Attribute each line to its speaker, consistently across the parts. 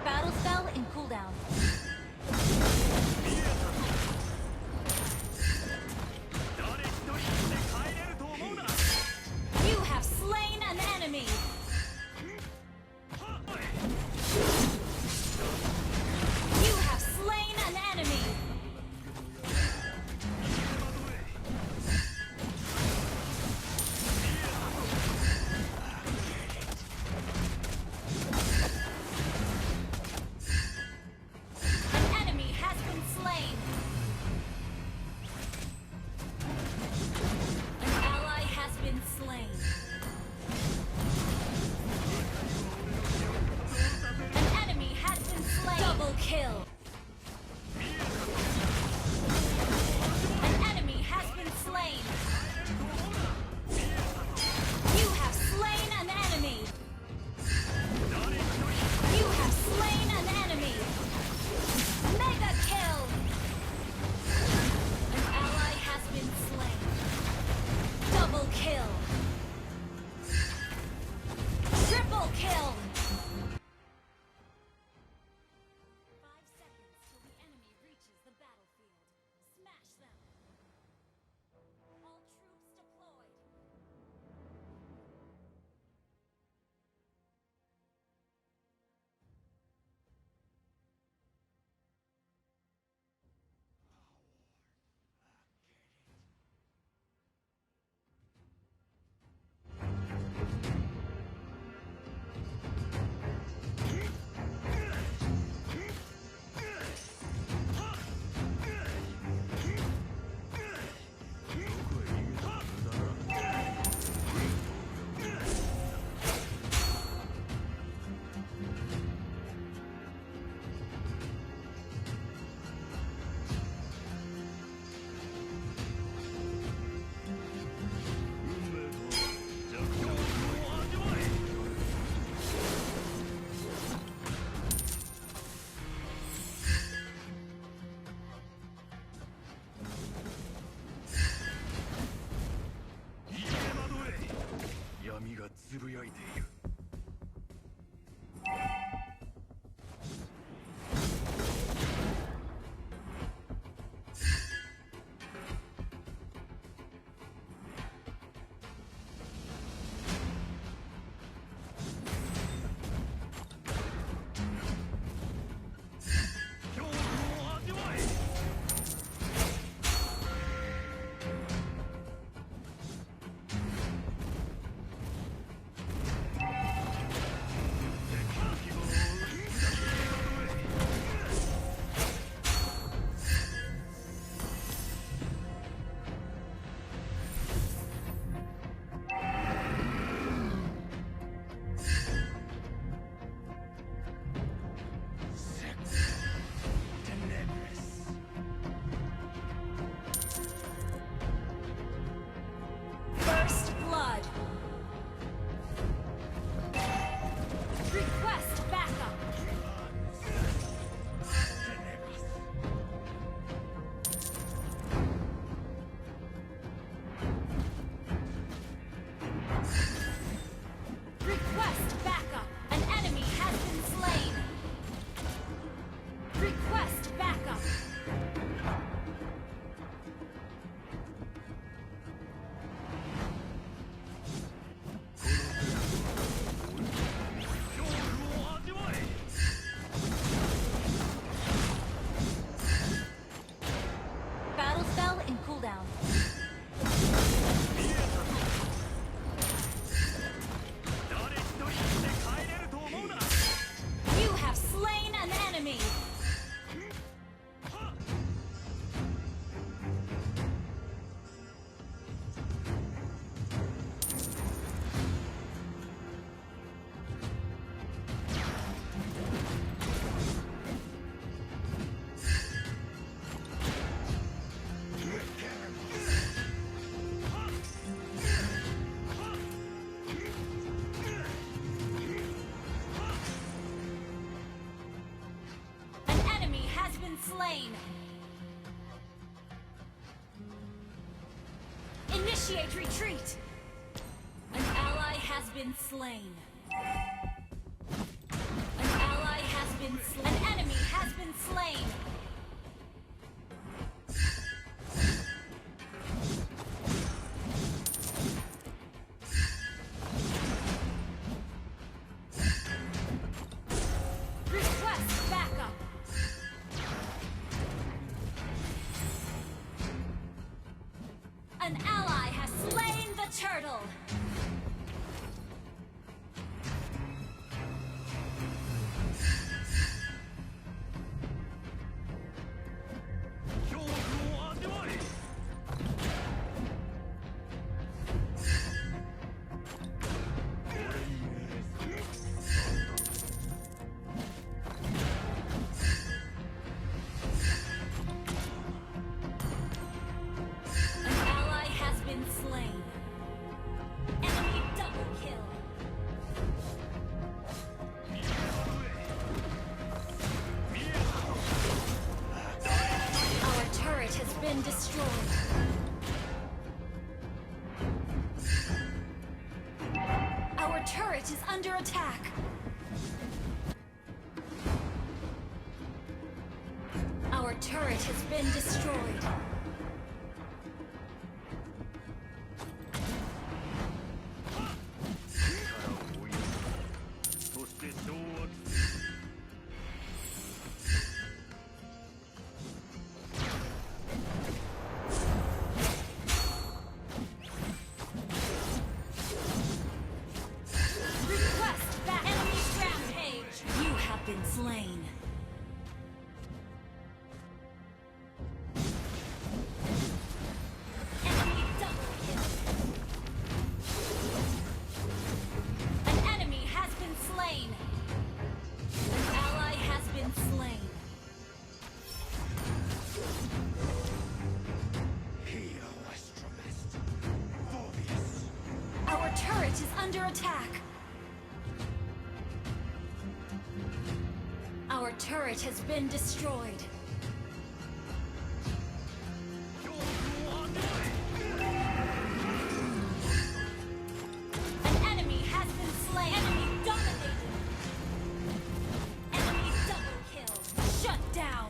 Speaker 1: Battle spell in cooldown. You have slain an enemy. You have slain an enemy. An enemy has been slain. An ally has been slain. An enemy has been slain. Double kill. An enemy has been slain. You have slain an enemy. You have slain an enemy. Mega kill. An ally has been slain. Double kill. Triple kill. 5 seconds till the enemy reaches the battlefield. Smash them. All troops deployed. First blood. Request backup. Request backup. An enemy has been slain. Request backup. Battle spell in cooldown. You have slain an enemy. Slain. Initiate retreat. An ally has been slain. An ally has been been destroyed. Our turret is under attack. Our turret has been destroyed. Slain. Enemy double kill. An enemy has been slain. An ally has been slain. Our turret is under attack. Our turret has been destroyed. An enemy has been slain. Enemy dominated. Enemy double kill. Shut down.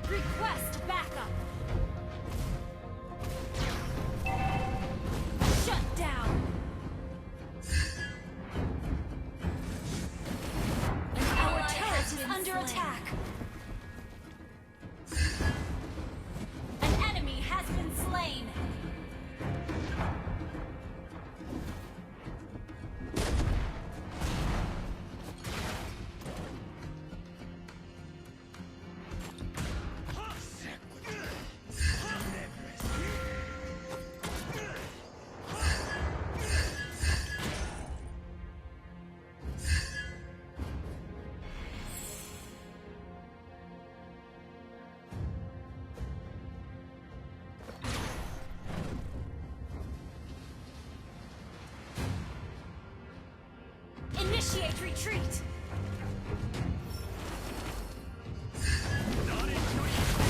Speaker 1: Request backup. Shut down. Our turret is under attack. An enemy has been slain. Initiate retreat!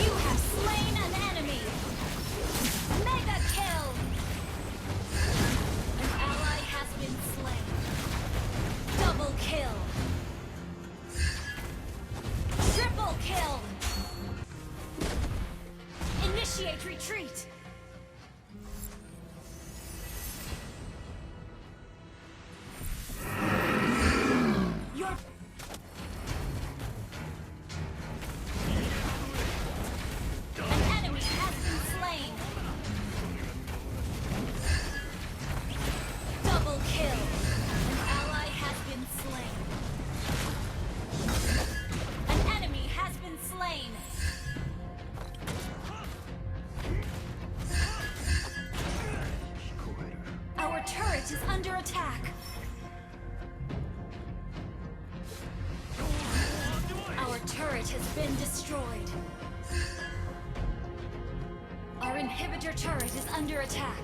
Speaker 1: You have slain an enemy! Mega kill! An ally has been slain. Double kill! Triple kill! Initiate retreat! Your turret has been destroyed. Our inhibitor turret is under attack.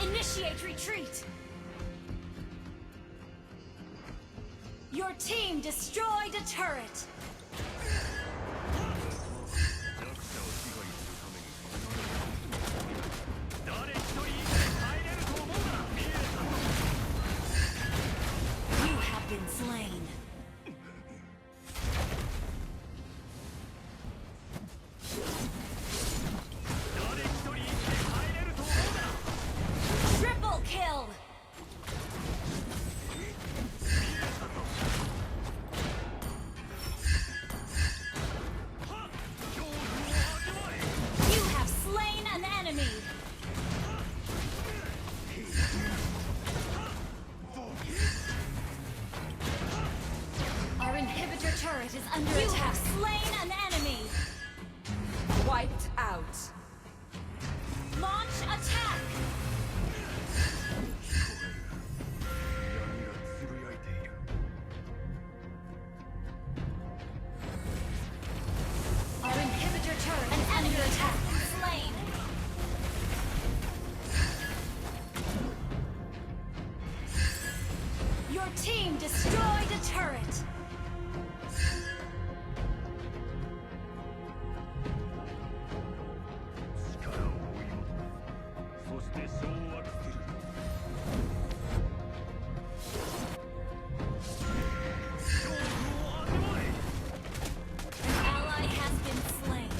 Speaker 1: Initiate retreat! Your team destroyed a turret! You have been slain. Triple kill! You have slain an enemy! Our inhibitor turret is under attack. You have slain an enemy!
Speaker 2: Wiped out.
Speaker 1: Launch attack! Our inhibitor turret is under attack. Slain. Your team destroyed a turret. An ally has been slain.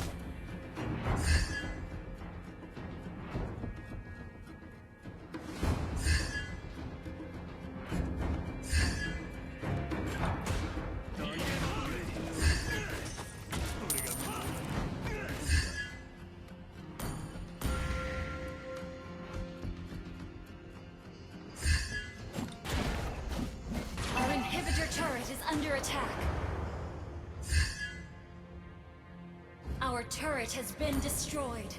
Speaker 1: Our inhibitor turret is under attack. Our turret has been destroyed.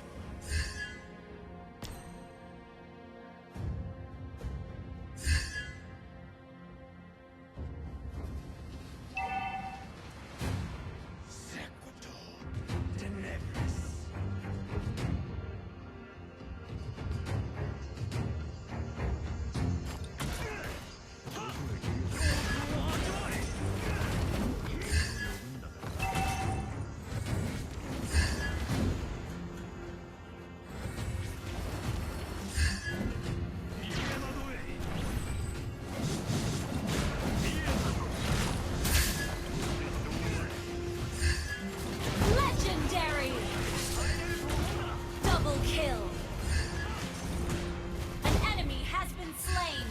Speaker 1: Legendary! Double kill! An enemy has been slain!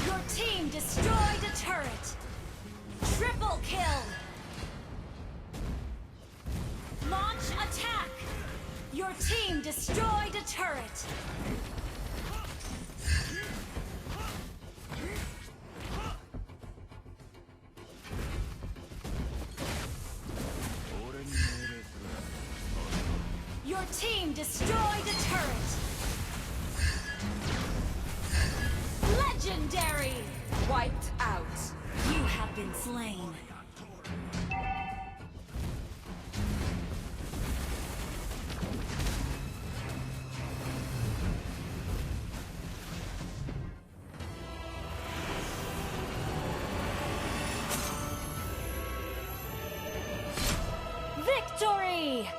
Speaker 1: Your team destroyed a turret! Triple kill! Launch attack! Your team destroyed a turret! Your team destroyed a turret! Legendary!
Speaker 2: Wiped out.
Speaker 1: You have been slain. Victory!